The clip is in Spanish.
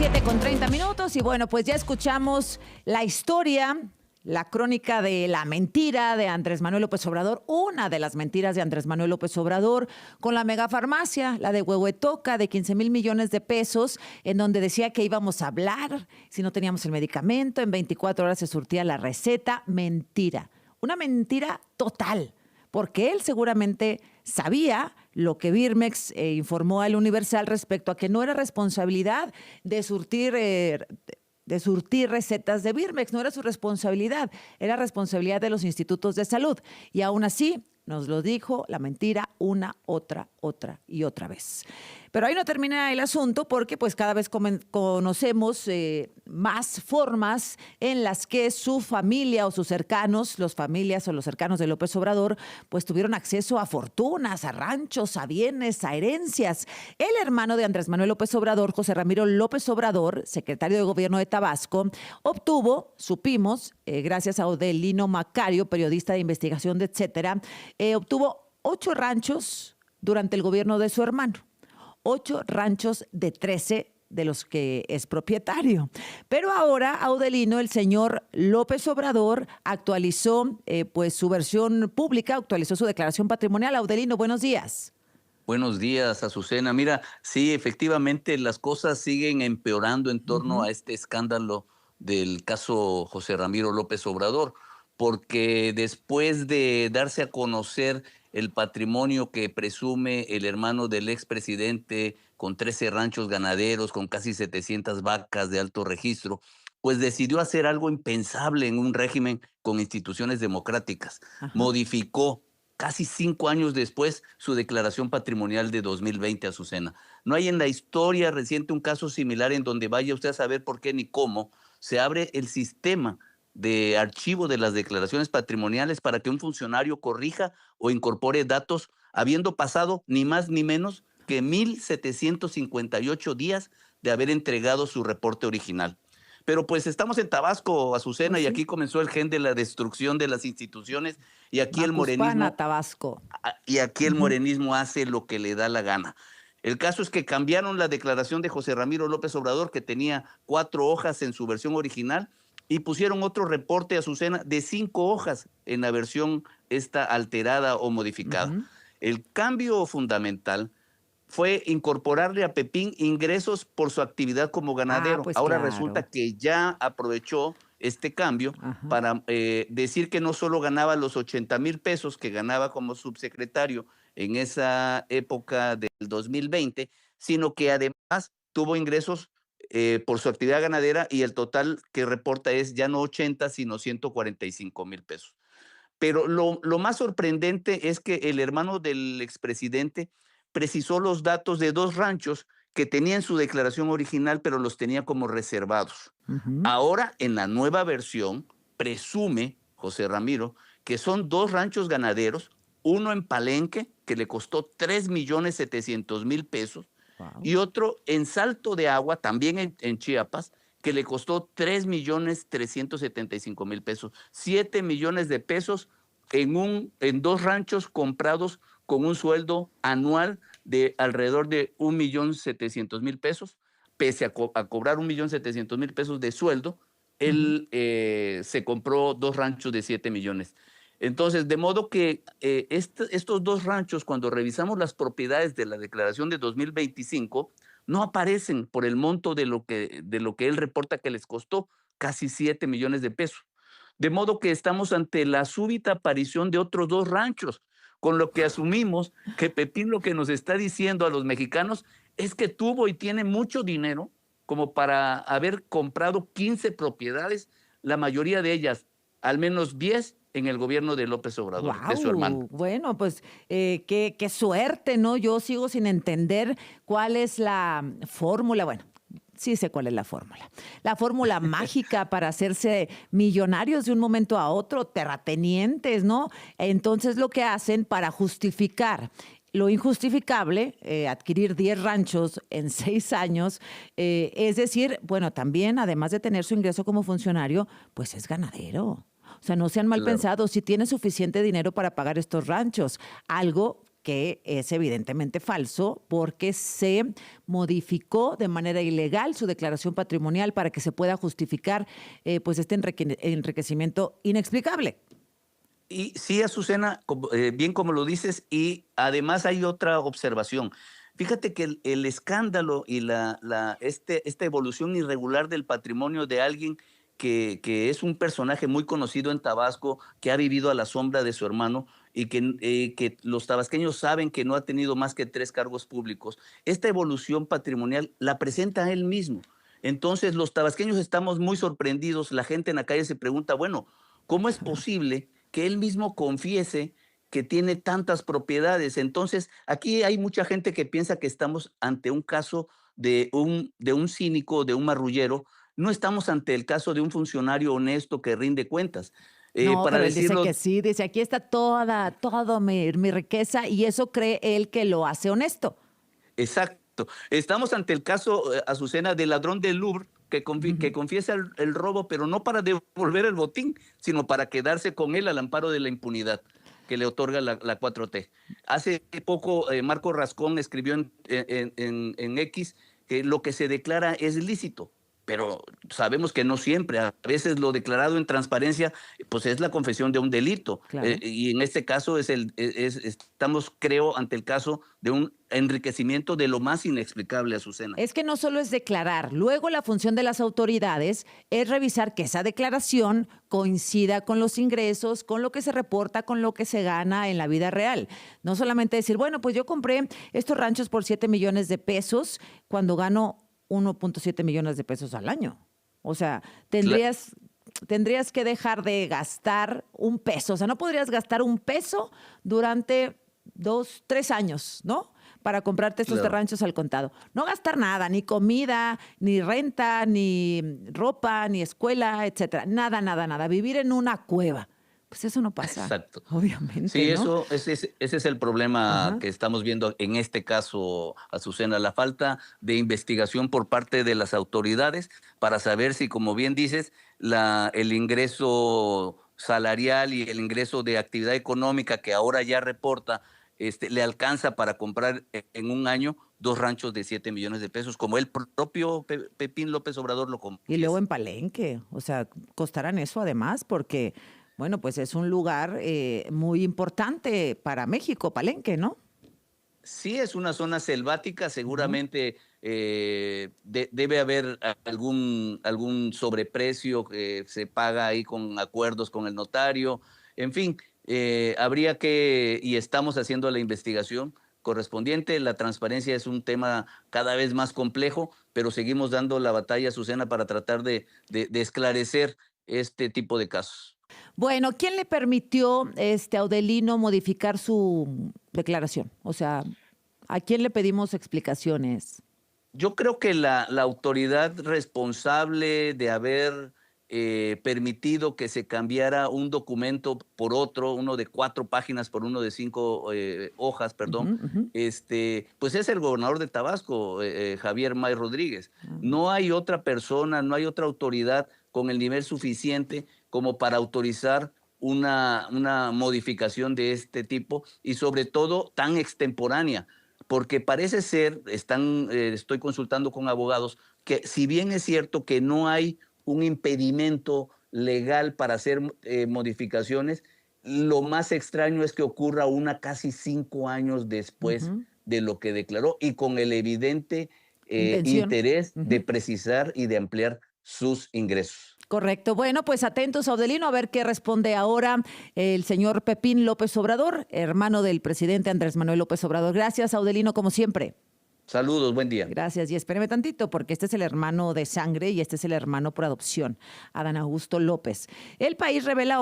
las 7:30 y bueno, pues ya escuchamos la historia, la crónica de la mentira de Andrés Manuel López Obrador, una de las mentiras de Andrés Manuel López Obrador con la megafarmacia, la de Huehuetoca, de 15,000 millones de pesos, en donde decía que íbamos a hablar si no teníamos el medicamento, en 24 horas se surtía la receta. Mentira, una mentira total, porque él seguramente sabía lo que Birmex informó al Universal respecto a que no era responsabilidad de surtir recetas de Birmex, no era su responsabilidad, era responsabilidad de los institutos de salud. Y aún así nos lo dijo la mentira una, otra y otra vez. Pero ahí no termina el asunto, porque pues cada vez conocemos más formas en las que su familia o sus cercanos, los familias o los cercanos de López Obrador, pues tuvieron acceso a fortunas, a ranchos, a bienes, a herencias. El hermano de Andrés Manuel López Obrador, José Ramiro López Obrador, secretario de Gobierno de Tabasco, obtuvo, supimos, gracias a Odelino Macario, periodista de investigación de Etcétera, obtuvo 8 ranchos durante el gobierno de su hermano. 8 ranchos de 13 de los que es propietario. Pero ahora, Audelino, el señor López Obrador, actualizó pues su versión pública, actualizó su declaración patrimonial. Audelino, buenos días. Buenos días, Azucena. Mira, sí, efectivamente las cosas siguen empeorando en torno a este escándalo del caso José Ramiro López Obrador, porque después de darse a conocer el patrimonio que presume el hermano del expresidente, con 13 ranchos ganaderos, con casi 700 vacas de alto registro, pues decidió hacer algo impensable en un régimen con instituciones democráticas. Ajá. Modificó casi 5 años después su declaración patrimonial de 2020, Azucena. No hay en la historia reciente un caso similar en donde vaya usted a saber por qué ni cómo se abre el sistema de archivo de las declaraciones patrimoniales para que un funcionario corrija o incorpore datos habiendo pasado ni más ni menos que 1,758 días de haber entregado su reporte original. Pero pues estamos en Tabasco, Azucena, Pues y sí. aquí comenzó el gen de la destrucción de las instituciones y aquí el Macuspana, morenismo Tabasco. Ujú. hace lo que le da la gana. El caso es que cambiaron la declaración de José Ramiro López Obrador, que tenía 4 hojas en su versión original, y pusieron otro reporte, Azucena, de 5 hojas en la versión esta alterada o modificada. Ujú. El cambio fundamental fue incorporarle a Pepín ingresos por su actividad como Ah, ganadero. pues Ahora claro. resulta que ya aprovechó este cambio Ajá. para decir que no solo ganaba los 80,000 pesos que ganaba como subsecretario en esa época del 2020, sino que además tuvo ingresos por su actividad ganadera, y el total que reporta es ya no 80, sino 145,000 pesos. Pero lo más sorprendente es que el hermano del expresidente precisó los datos de 2 ranchos que tenía en su declaración original, pero los tenía como reservados. Ujú. Ahora, en la nueva versión, presume José Ramiro que son 2 ranchos ganaderos, uno en Palenque, que le costó 3,700,000 pesos, Wow. y otro en Salto de Agua, también en Chiapas, que le costó 3,375,000 pesos. 7 millones de pesos en 2 ranchos comprados con un sueldo anual de alrededor de 1,700,000 pesos. Pese a cobrar 1,700,000 pesos de sueldo, Ujú. él se compró 2 ranchos de 7 millones. Entonces, de modo que estos 2 ranchos, cuando revisamos las propiedades de la declaración de 2025, no aparecen por el monto de lo que él reporta que les costó, casi 7 millones de pesos. De modo que estamos ante la súbita aparición de otros 2 ranchos, con lo que asumimos que Pepín lo que nos está diciendo a los mexicanos es que tuvo y tiene mucho dinero como para haber comprado 15 propiedades, la mayoría de ellas, al menos 10 en el gobierno de López Obrador, de su hermano. Wow, bueno, pues qué suerte, ¿no? Yo sigo sin entender cuál es la fórmula. Bueno, sí sé cuál es la fórmula. La fórmula mágica para hacerse millonarios de un momento a otro, terratenientes, ¿no? Entonces lo que hacen para justificar lo injustificable, adquirir 10 ranchos en 6 años, es decir, bueno, también además de tener su ingreso como funcionario, pues es ganadero. O sea, no sean mal Claro. pensados, si tiene suficiente dinero para pagar estos ranchos, algo que es evidentemente falso porque se modificó de manera ilegal su declaración patrimonial para que se pueda justificar pues este enriquecimiento inexplicable. Y sí, Azucena, bien como lo dices, y además hay otra observación. Fíjate que el escándalo y esta evolución irregular del patrimonio de alguien que es un personaje muy conocido en Tabasco, que ha vivido a la sombra de su hermano y que los tabasqueños saben que no ha tenido más que 3 cargos públicos. Esta evolución patrimonial la presenta él mismo. Entonces, los tabasqueños estamos muy sorprendidos. La gente en la calle se pregunta, bueno, ¿cómo es posible que él mismo confiese que tiene tantas propiedades? Entonces, aquí hay mucha gente que piensa que estamos ante un caso de un cínico, de un marrullero. No estamos ante el caso de un funcionario honesto que rinde cuentas. No, Para pero él dice decirlo que sí, dice, aquí está toda mi riqueza y eso cree él que lo hace honesto. exacto, estamos ante el caso, Azucena, del ladrón del Louvre que Ujú. confiesa el robo, pero no para devolver el botín, sino para quedarse con él al amparo de la impunidad que le otorga la 4T. Hace poco Marco Rascón escribió en X que lo que se declara es lícito, pero sabemos que no siempre. A veces lo declarado en transparencia pues es la confesión de un delito. Claro. Y en este caso estamos, creo, ante el caso de un enriquecimiento de lo más inexplicable, Azucena. Es que no solo es declarar, luego la función de las autoridades es revisar que esa declaración coincida con los ingresos, con lo que se reporta, con lo que se gana en la vida real. No solamente decir, bueno, pues yo compré estos ranchos por 7 millones de pesos cuando gano 1.7 millones de pesos al año. O sea, Cla- tendrías que dejar de gastar un peso. O sea, no podrías gastar un peso durante 2, 3 años, ¿no? Para comprarte estos Claro. ranchos al contado. No gastar nada, ni comida, ni renta, ni ropa, ni escuela, etcétera. Nada, nada, nada. Vivir en una cueva. Pues eso no pasa, Exacto. obviamente, Sí, ¿no? ese es el problema Ajá. que estamos viendo en este caso, Azucena, la falta de investigación por parte de las autoridades para saber si, como bien dices, el ingreso salarial y el ingreso de actividad económica que ahora ya reporta, le alcanza para comprar en un año 2 ranchos de 7 millones de pesos, como el propio Pepín López Obrador lo Y luego confiesa. en Palenque, o sea, costarán eso además, porque, bueno, pues es un lugar muy importante para México, Palenque, ¿no? Sí, es una zona selvática, Ujú. seguramente debe haber algún sobreprecio que se paga ahí con acuerdos con el notario. En fin, habría que, y estamos haciendo la investigación correspondiente. La transparencia es un tema cada vez más complejo, pero seguimos dando la batalla, Azucena, para tratar de esclarecer este tipo de casos. Bueno, ¿quién le permitió a Odelino modificar su declaración? O sea, ¿a quién le pedimos explicaciones? Yo creo que la autoridad responsable de haber permitido que se cambiara un documento por otro, uno de 4 páginas por uno de 5 hojas, Ujú, perdón, ujú. pues es el gobernador de Tabasco, Javier May Rodríguez. Ah. No hay otra persona, no hay otra autoridad con el nivel suficiente como para autorizar una modificación de este tipo y sobre todo tan extemporánea porque parece ser, estoy consultando con abogados, que si bien es cierto que no hay un impedimento legal para hacer modificaciones, lo más extraño es que ocurra una casi 5 años después Ujú. de lo que declaró y con el evidente Intención. interés de Ujú. precisar y de ampliar sus ingresos. Correcto. Bueno, pues atentos, Audelino, a ver qué responde ahora el señor Pepín López Obrador, hermano del presidente Andrés Manuel López Obrador. Gracias, Audelino, como siempre. Saludos, buen día. Gracias. Y espéreme tantito, porque este es el hermano de sangre y este es el hermano por adopción, Adán Augusto López. El país revela